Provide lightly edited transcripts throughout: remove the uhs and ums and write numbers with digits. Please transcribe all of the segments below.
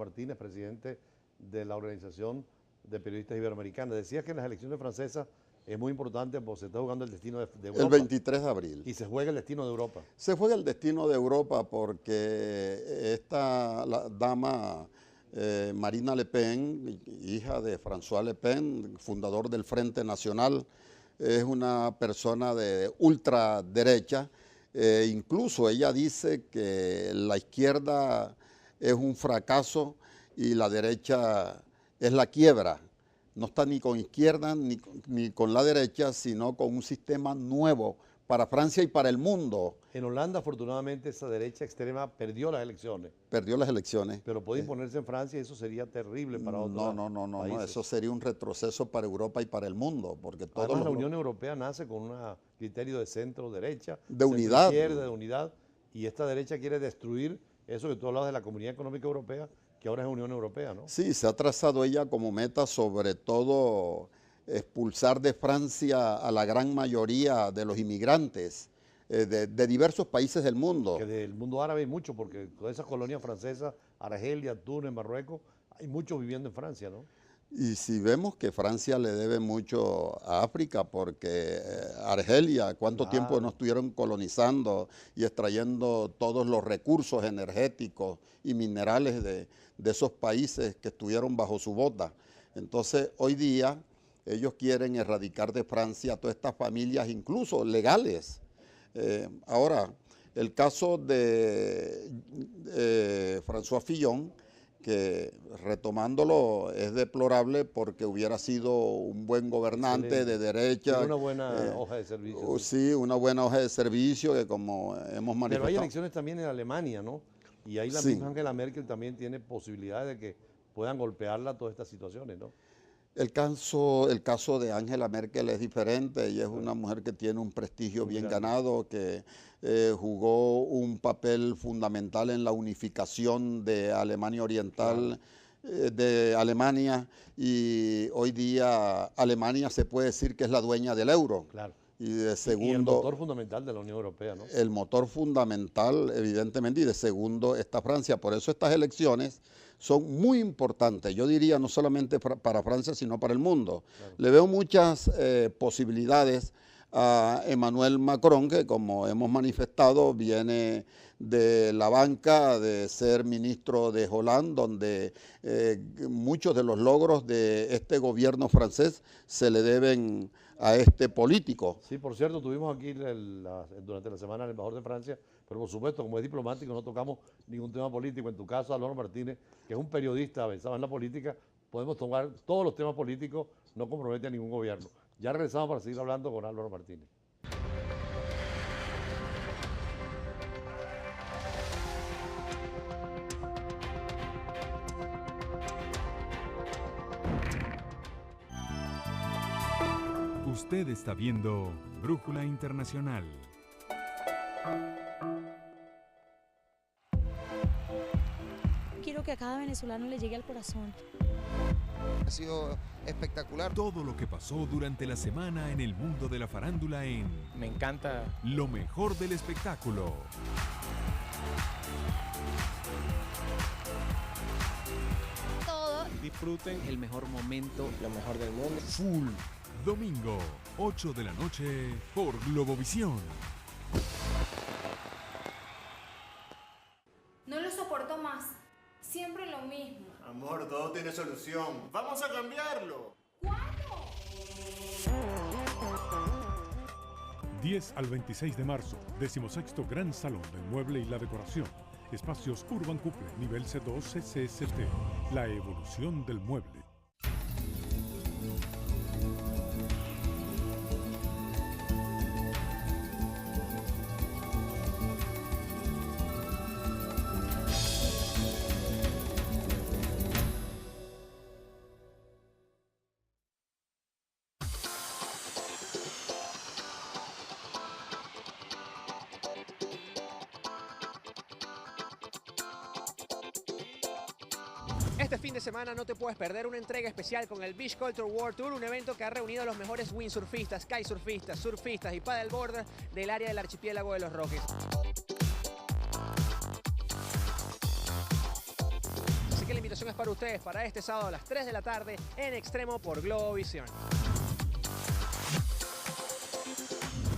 Martínez, presidente de la Organización de Periodistas Iberoamericanos. Decías que en las elecciones francesas es muy importante porque se está jugando el destino de Europa. El 23 de abril. Y se juega el destino de Europa. Se juega el destino de Europa porque la dama Marine Le Pen, hija de François Le Pen, fundador del Frente Nacional, es una persona de ultraderecha. Incluso ella dice que la izquierda es un fracaso y la derecha es la quiebra. No está ni con izquierda ni con la derecha, sino con un sistema nuevo para Francia y para el mundo. En Holanda, afortunadamente, esa derecha extrema perdió las elecciones. Perdió las elecciones. Pero puede imponerse en Francia y eso sería terrible para otros No, eso sería un retroceso para Europa y para el mundo. Porque además, la Unión Europea nace con un criterio de centro-derecha, de unidad. Izquierda, de unidad, y esta derecha quiere destruir eso que tú hablabas de la Comunidad Económica Europea, que ahora es Unión Europea, ¿no? Sí, se ha trazado ella como meta sobre todo expulsar de Francia a la gran mayoría de los inmigrantes de diversos países del mundo. Que del mundo árabe hay mucho, porque todas esas colonias francesas, Argelia, Túnez, Marruecos, hay muchos viviendo en Francia, ¿no? Y si vemos que Francia le debe mucho a África, porque Argelia, ¿cuánto tiempo nos estuvieron colonizando y extrayendo todos los recursos energéticos y minerales de esos países que estuvieron bajo su bota? Entonces, hoy día, ellos quieren erradicar de Francia a todas estas familias, incluso legales. Ahora, el caso de François Fillon, que retomándolo es deplorable porque hubiera sido un buen gobernante de derecha. Tiene una buena hoja de servicio. Sí, una buena hoja de servicio que como hemos manifestado. Pero hay elecciones también en Alemania, ¿no? Y ahí la misma Angela Merkel también tiene posibilidades de que puedan golpearla todas estas situaciones, ¿no? El caso de Angela Merkel es diferente. Ella es una mujer que tiene un prestigio bien ganado, que jugó un papel fundamental en la unificación de Alemania Oriental, de Alemania, y hoy día Alemania se puede decir que es la dueña del euro. Claro. Y de segundo, y el motor fundamental de la Unión Europea, ¿no? El motor fundamental, evidentemente, y de segundo está Francia. Por eso estas elecciones son muy importantes, yo diría no solamente para Francia, sino para el mundo. Claro. Le veo muchas posibilidades a Emmanuel Macron, que como hemos manifestado, viene de la banca de ser ministro de Hollande, donde muchos de los logros de este gobierno francés se le deben a este político. Sí, por cierto, tuvimos aquí durante la semana el embajador de Francia, pero por supuesto, como es diplomático, no tocamos ningún tema político. En tu caso, Álvaro Martínez, que es un periodista avanzado en la política, podemos tomar todos los temas políticos, no compromete a ningún gobierno. Ya regresamos para seguir hablando con Álvaro Martínez. Usted está viendo Brújula Internacional. Quiero que a cada venezolano le llegue al corazón. Ha sido espectacular. Todo lo que pasó durante la semana en el mundo de la farándula Me encanta. Lo mejor del espectáculo. Todo. Disfruten el mejor momento, lo mejor del mundo. Full. Domingo, 8 de la noche, por Globovisión. No lo soporto más. Siempre lo mismo. Amor, todo tiene solución. ¡Vamos a cambiarlo! ¿Cuándo? 10 al 26 de marzo, 16º Gran Salón del Mueble y la Decoración. Espacios Urban Couple, nivel C2 CCST. La evolución del mueble. Este fin de semana no te puedes perder una entrega especial con el Beach Culture World Tour, un evento que ha reunido a los mejores windsurfistas, kitesurfistas, surfistas y paddleboarders del área del archipiélago de Los Roques. Así que la invitación invitación es para ustedes para este sábado a las 3 de la tarde en Extremo por Globovisión.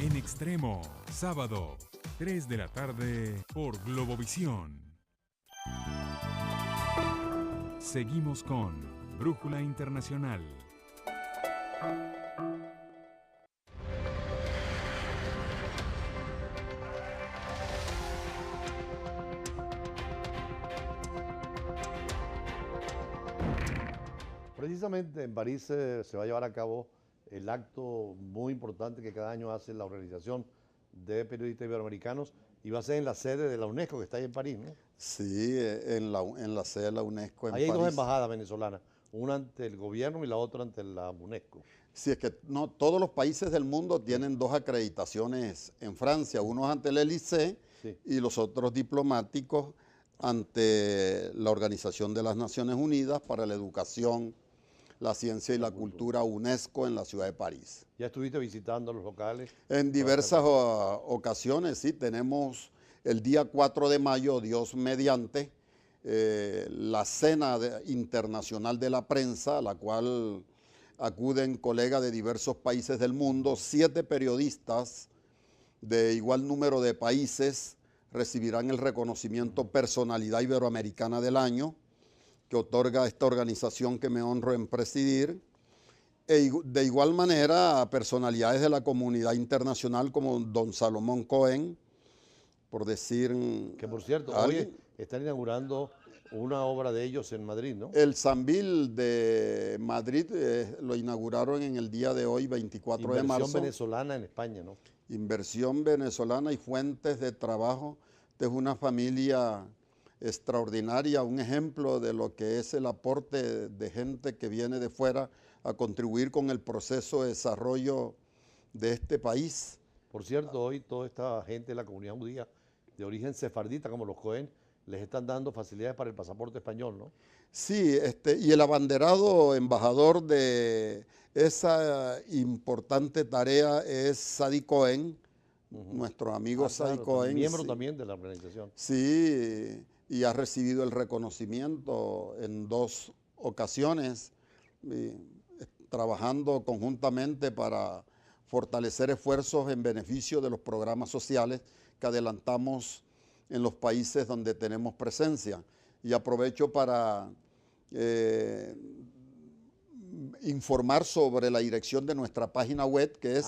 En Extremo, sábado, 3 de la tarde por Globovisión. Seguimos con Brújula Internacional. Precisamente en París se va a llevar a cabo el acto muy importante que cada año hace la Organización de Periodistas Iberoamericanos y va a ser en la sede de la UNESCO que está ahí en París, ¿no? Sí, en la sede de la UNESCO en Ahí hay París. dos embajadas venezolanas, una ante el gobierno y la otra ante la UNESCO. Sí, es que no, todos los países del mundo tienen dos acreditaciones en Francia, unos ante el Élysée y los otros diplomáticos ante la Organización de las Naciones Unidas para la Educación, la Ciencia y la Cultura, UNESCO, en la ciudad de París. ¿Ya estuviste visitando los locales? En diversas ocasiones, sí, tenemos el día 4 de mayo, Dios mediante, la Cena Internacional de la Prensa, a la cual acuden colegas de diversos países del mundo. 7 periodistas de igual número de países recibirán el reconocimiento Personalidad Iberoamericana del Año, que otorga esta organización que me honro en presidir. De igual manera, a personalidades de la comunidad internacional como don Salomón Cohen, por decir... Que por cierto, hoy están inaugurando una obra de ellos en Madrid, ¿no? El Sambil de Madrid lo inauguraron en el día de hoy, 24 de marzo. Inversión venezolana en España, ¿no? Inversión venezolana y fuentes de trabajo. Esta es una familia extraordinaria, un ejemplo de lo que es el aporte de gente que viene de fuera a contribuir con el proceso de desarrollo de este país. Por cierto, hoy toda esta gente de la comunidad judía de origen sefardita, como los Cohen, les están dando facilidades para el pasaporte español, ¿no? Sí, y el abanderado embajador de esa importante tarea es Sadi Cohen, nuestro amigo Sadi Cohen. Miembro también de la organización. Sí, y ha recibido el reconocimiento en 2 ocasiones, trabajando conjuntamente para fortalecer esfuerzos en beneficio de los programas sociales que adelantamos en los países donde tenemos presencia. Y aprovecho para informar sobre la dirección de nuestra página web, que es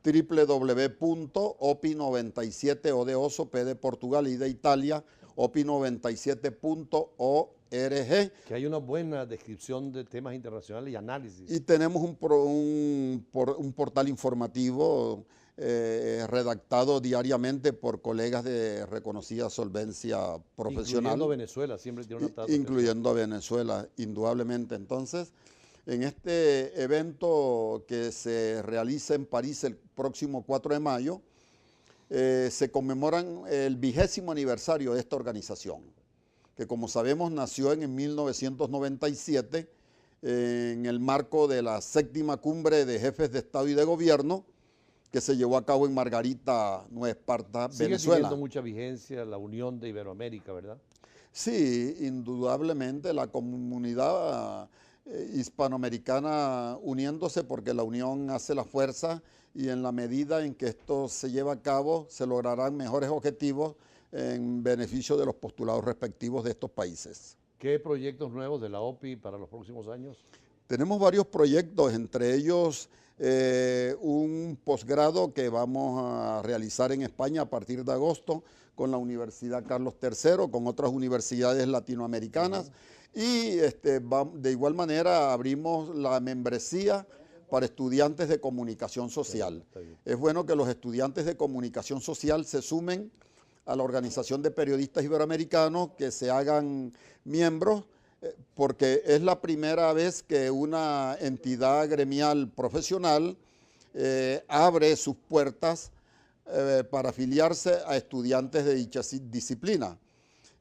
www.opi97, O de oso, P de Portugal y de Italia, opi97.org. Que hay una buena descripción de temas internacionales y análisis. Y tenemos un portal informativo redactado diariamente por colegas de reconocida solvencia profesional. Incluyendo Venezuela, siempre tiene una tasa. Incluyendo a Venezuela, indudablemente. Entonces, en este evento que se realiza en París el próximo 4 de mayo, se conmemoran el 20º aniversario de esta organización, que como sabemos nació en 1997 en el marco de la 7ª Cumbre de Jefes de Estado y de Gobierno, que se llevó a cabo en Margarita, Nueva Esparta, Venezuela. Sigue teniendo mucha vigencia la Unión de Iberoamérica, ¿verdad? Sí, indudablemente la comunidad hispanoamericana uniéndose, porque la unión hace la fuerza, y en la medida en que esto se lleva a cabo se lograrán mejores objetivos en beneficio de los postulados respectivos de estos países. ¿Qué proyectos nuevos de la OPI para los próximos años? Tenemos varios proyectos, entre ellos un posgrado que vamos a realizar en España a partir de agosto con la Universidad Carlos III, con otras universidades latinoamericanas, y de igual manera abrimos la membresía para estudiantes de comunicación social. Es bueno que los estudiantes de comunicación social se sumen a la Organización de Periodistas Iberoamericanos, que se hagan miembros, porque es la primera vez que una entidad gremial profesional abre sus puertas para afiliarse a estudiantes de dicha disciplina.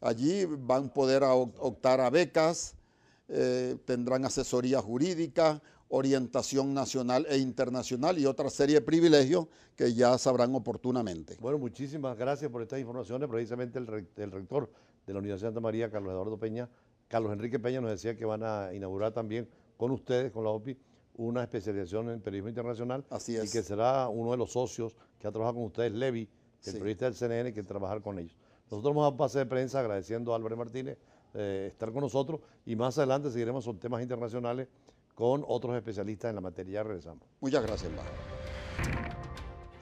Allí van a poder optar a becas, tendrán asesoría jurídica, orientación nacional e internacional y otra serie de privilegios que ya sabrán oportunamente. Bueno, muchísimas gracias por estas informaciones. Precisamente el rector de la Universidad de Santa María, Carlos Eduardo Peña, Carlos Enrique Peña nos decía que van a inaugurar también con ustedes, con la OPI, una especialización en periodismo internacional. Así es. Y que será uno de los socios que ha trabajado con ustedes, Levi, el periodista del CNN, que trabajar con ellos. Nosotros vamos a un pase de prensa agradeciendo a Álvarez Martínez estar con nosotros y más adelante seguiremos con temas internacionales con otros especialistas en la materia. Ya regresamos. Muchas gracias, embajador.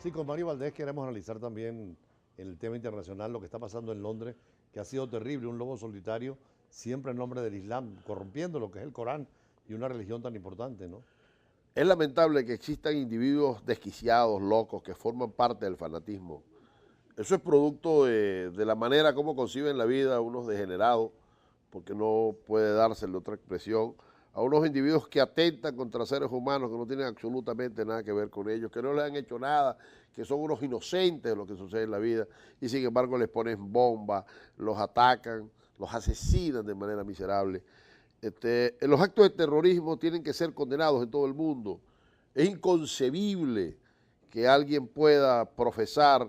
Sí, con Mario Valdés queremos analizar también en el tema internacional lo que está pasando en Londres, que ha sido terrible, un lobo solitario, siempre en nombre del Islam, corrompiendo lo que es el Corán y una religión tan importante, ¿no? Es lamentable que existan individuos desquiciados, locos, que forman parte del fanatismo. Eso es producto de la manera como conciben la vida unos degenerados, porque no puede dársele otra expresión, a unos individuos que atentan contra seres humanos que no tienen absolutamente nada que ver con ellos, que no les han hecho nada, que son unos inocentes de lo que sucede en la vida, y sin embargo les ponen bombas, los atacan, los asesinan de manera miserable. Los actos de terrorismo tienen que ser condenados en todo el mundo. Es inconcebible que alguien pueda profesar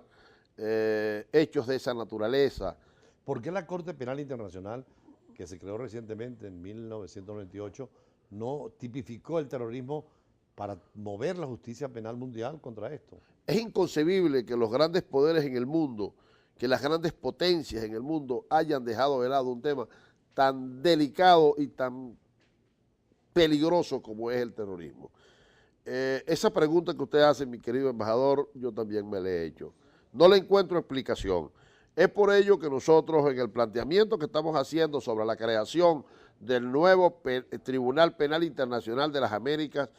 hechos de esa naturaleza. ¿Por qué la Corte Penal Internacional, que se creó recientemente en 1998, no tipificó el terrorismo para mover la justicia penal mundial contra esto? Es inconcebible que los grandes poderes en el mundo, que las grandes potencias en el mundo hayan dejado de lado un tema tan delicado y tan peligroso como es el terrorismo. Esa pregunta que usted hace, mi querido embajador, yo también me la he hecho. No le encuentro explicación. Es por ello que nosotros en el planteamiento que estamos haciendo sobre la creación del nuevo Tribunal Penal Internacional de las Américas,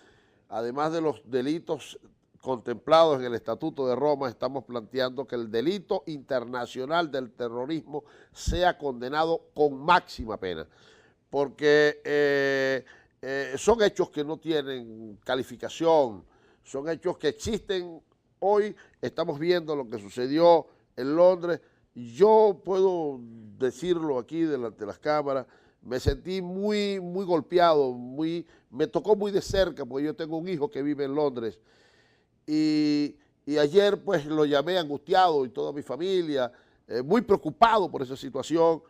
además de los delitos contemplados en el Estatuto de Roma, estamos planteando que el delito internacional del terrorismo sea condenado con máxima pena, porque son hechos que no tienen calificación, son hechos que existen. Hoy estamos viendo lo que sucedió en Londres. Yo puedo decirlo aquí delante de las cámaras, me sentí muy golpeado, me tocó muy de cerca, porque yo tengo un hijo que vive en Londres. Y ayer pues lo llamé angustiado y toda mi familia, muy preocupado por esa situación.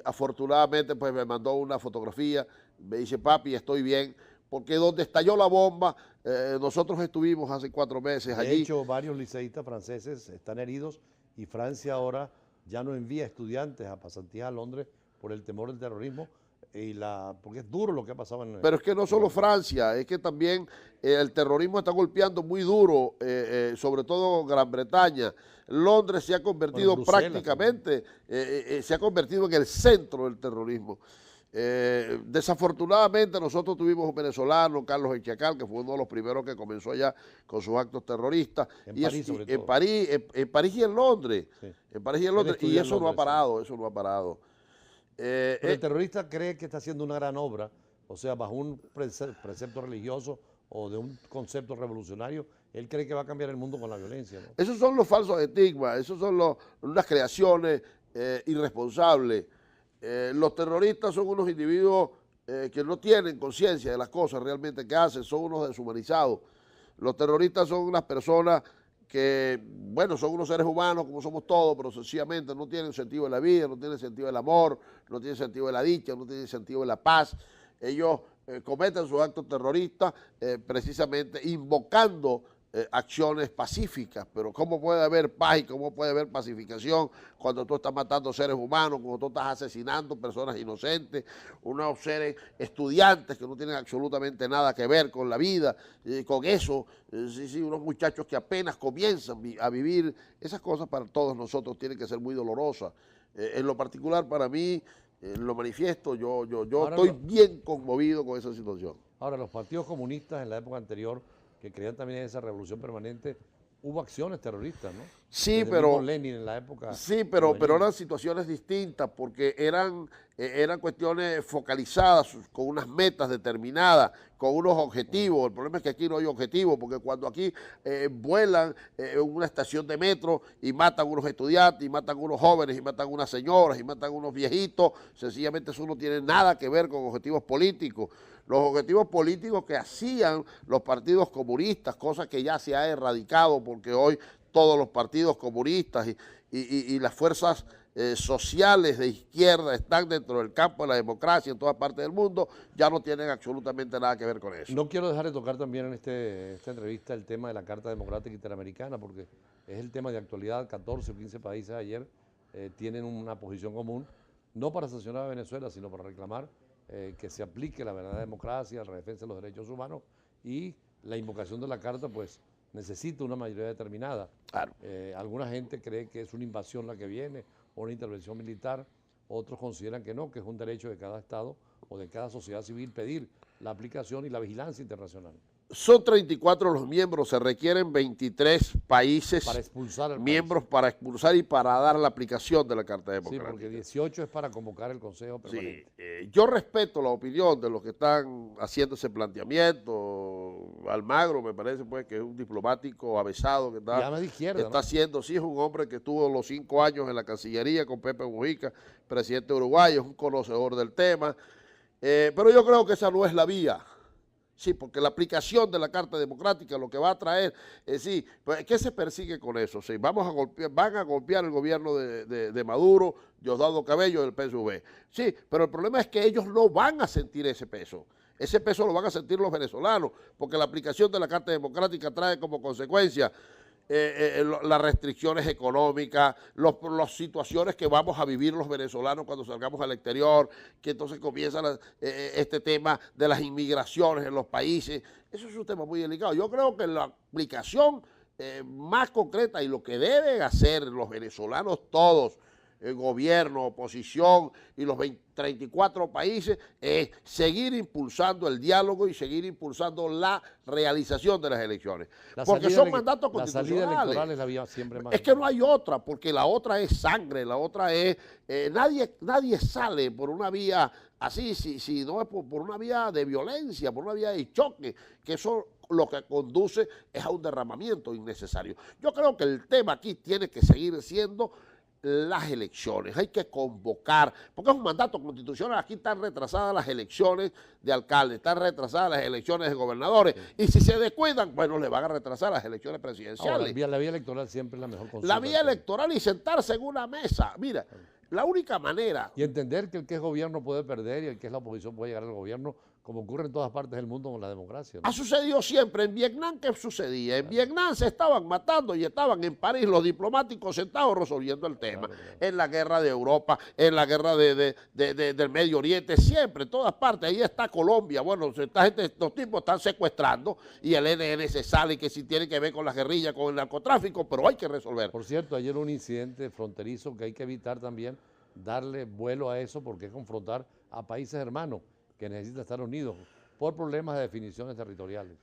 Afortunadamente pues me mandó una fotografía, me dice: papi, estoy bien, porque donde estalló la bomba, nosotros estuvimos hace 4 meses allí. De hecho, varios liceístas franceses están heridos y Francia ahora ya no envía estudiantes a pasantías a Londres por el temor del terrorismo, porque es duro lo que ha pasado en... Pero es que no solo Francia, es que también el terrorismo está golpeando muy duro, sobre todo Gran Bretaña. Londres se ha convertido prácticamente, se ha convertido en el centro del terrorismo. Desafortunadamente nosotros tuvimos un venezolano, Carlos Echacal, que fue uno de los primeros que comenzó allá con sus actos terroristas. En París, sobre todo. En París y en Londres. Sí. En París y en Londres. Y eso no ha parado, eso no ha parado. Pero el terrorista cree que está haciendo una gran obra, o sea, bajo un precepto religioso o de un concepto revolucionario, él cree que va a cambiar el mundo con la violencia, ¿no? Esos son los falsos estigmas, esos son unas creaciones irresponsables. Los terroristas son unos individuos que no tienen conciencia de las cosas realmente que hacen, son unos deshumanizados. Los terroristas son unas personas que, bueno, son unos seres humanos como somos todos, pero sencillamente no tienen sentido de la vida, no tienen sentido del amor, no tienen sentido de la dicha, no tienen sentido de la paz. Ellos cometen sus actos terroristas precisamente invocando acciones pacíficas, pero ¿cómo puede haber paz y cómo puede haber pacificación cuando tú estás matando seres humanos, cuando tú estás asesinando personas inocentes, unos seres estudiantes que no tienen absolutamente nada que ver con la vida, con eso, unos muchachos que apenas comienzan a vivir? Esas cosas para todos nosotros tienen que ser muy dolorosas. En lo particular para mí, lo manifiesto, yo estoy bien conmovido con esa situación. Ahora, los partidos comunistas en la época anterior, que creían también en esa revolución permanente, hubo acciones terroristas, ¿no? Sí, pero Lenin en la época. Sí, pero eran situaciones distintas, porque eran cuestiones focalizadas, con unas metas determinadas, con unos objetivos. El problema es que aquí no hay objetivos, porque cuando aquí vuelan una estación de metro y matan unos estudiantes, y matan unos jóvenes, y matan unas señoras, y matan unos viejitos, sencillamente eso no tiene nada que ver con objetivos políticos. Los objetivos políticos que hacían los partidos comunistas, cosa que ya se ha erradicado, porque hoy todos los partidos comunistas y las fuerzas sociales de izquierda están dentro del campo de la democracia en todas partes del mundo, ya no tienen absolutamente nada que ver con eso. No quiero dejar de tocar también en esta entrevista el tema de la Carta Democrática Interamericana, porque es el tema de actualidad. 14 o 15 países ayer tienen una posición común, no para sancionar a Venezuela, sino para reclamar que se aplique la verdadera democracia, la defensa de los derechos humanos, y la invocación de la Carta pues necesita una mayoría determinada. Claro. Alguna gente cree que es una invasión la que viene, o una intervención militar. Otros consideran que no, que es un derecho de cada Estado o de cada sociedad civil pedir la aplicación y la vigilancia internacional. Son 34 los miembros, se requieren 23 países para expulsar al miembros país. Para expulsar y para dar la aplicación de la Carta Democrática. Sí, porque 18 es para convocar el Consejo Permanente. Sí, yo respeto la opinión de los que están haciendo ese planteamiento. Almagro me parece pues que es un diplomático avesado que está, de izquierda, está haciendo, sí, es un hombre que estuvo los 5 años en la Cancillería con Pepe Mujica, presidente uruguayo, es un conocedor del tema, pero yo creo que esa no es la vía. Sí, porque la aplicación de la Carta Democrática lo que va a traer es, sí, pues, ¿qué se persigue con eso? Sí, van a golpear el gobierno de Maduro, Diosdado Cabello del PSV. Sí, pero el problema es que ellos no van a sentir ese peso. Ese peso lo van a sentir los venezolanos, porque la aplicación de la Carta Democrática trae como consecuencia las restricciones económicas, las situaciones que vamos a vivir los venezolanos cuando salgamos al exterior, que entonces comienza este tema de las inmigraciones en los países. Eso es un tema muy delicado. Yo creo que la aplicación más concreta y lo que deben hacer los venezolanos todos, el gobierno, oposición y los 34 países, es seguir impulsando el diálogo y seguir impulsando la realización de las elecciones. Porque son mandatos constitucionales. La salida electoral es la vía siempre más. Es que no hay otra, porque la otra es sangre, la otra es... nadie sale por una vía así, si no es por una vía de violencia, por una vía de choque, que eso lo que conduce es a un derramamiento innecesario. Yo creo que el tema aquí tiene que seguir siendo las elecciones, hay que convocar, porque es un mandato constitucional. Aquí están retrasadas las elecciones de alcaldes, están retrasadas las elecciones de gobernadores, y si se descuidan, bueno, le van a retrasar las elecciones presidenciales. Ahora, la vía electoral siempre es la mejor consulta. La vía electoral y sentarse en una mesa, mira, la única manera... Y entender que el que es gobierno puede perder y el que es la oposición puede llegar al gobierno, como ocurre en todas partes del mundo con la democracia, ¿no? Ha sucedido siempre. En Vietnam, ¿qué sucedía? En Vietnam se estaban matando y estaban en París los diplomáticos sentados resolviendo el tema. En la guerra de Europa, en la guerra del Medio Oriente, siempre, en todas partes. Ahí está Colombia. Bueno, estos tipos están secuestrando y el ELN se sale, que si tiene que ver con la guerrilla, con el narcotráfico, pero hay que resolver. Por cierto, ayer un incidente fronterizo que hay que evitar también, darle vuelo a eso, porque es confrontar a países hermanos que necesitan estar unidos por problemas de definiciones territoriales.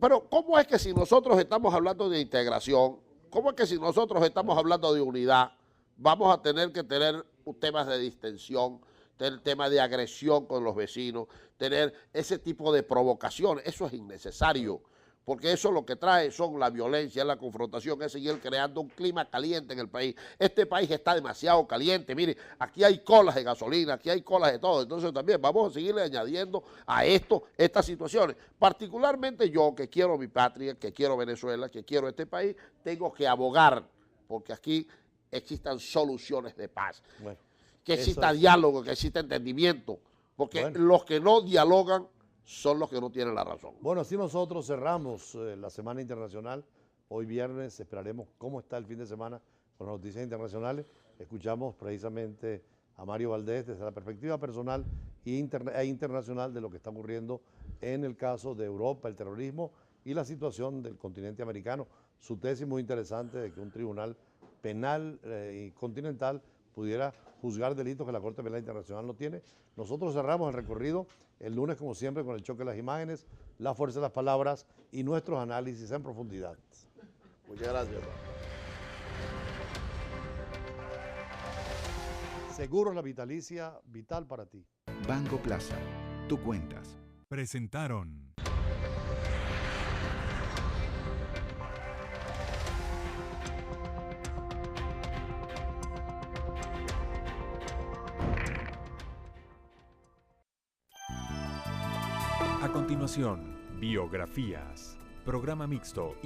Pero ¿cómo es que si nosotros estamos hablando de integración, cómo es que si nosotros estamos hablando de unidad, vamos a tener que tener temas de distensión, tener temas de agresión con los vecinos, tener ese tipo de provocaciones? Eso es innecesario, porque eso lo que trae son la violencia, la confrontación, es seguir creando un clima caliente en el país. Este país está demasiado caliente, mire, aquí hay colas de gasolina, aquí hay colas de todo, entonces también vamos a seguirle añadiendo a estas situaciones. Particularmente yo, que quiero mi patria, que quiero Venezuela, que quiero este país, tengo que abogar, porque aquí existan soluciones de paz, que exista diálogo, que exista entendimiento, porque los que no dialogan son los que no tienen la razón. Bueno, así nosotros cerramos la Semana Internacional. Hoy viernes esperaremos cómo está el fin de semana con las noticias internacionales. Escuchamos precisamente a Mario Valdés desde la perspectiva personal e internacional de lo que está ocurriendo en el caso de Europa, el terrorismo y la situación del continente americano. Su tesis muy interesante de que un tribunal penal y continental pudiera juzgar delitos que la Corte Penal Internacional no tiene. Nosotros cerramos el recorrido el lunes, como siempre, con el choque de las imágenes, la fuerza de las palabras y nuestros análisis en profundidad. Muchas gracias. Seguros La Vitalicia, vital para ti. Banco Plaza, tú cuentas. Presentaron. A continuación, biografías. Programa mixto.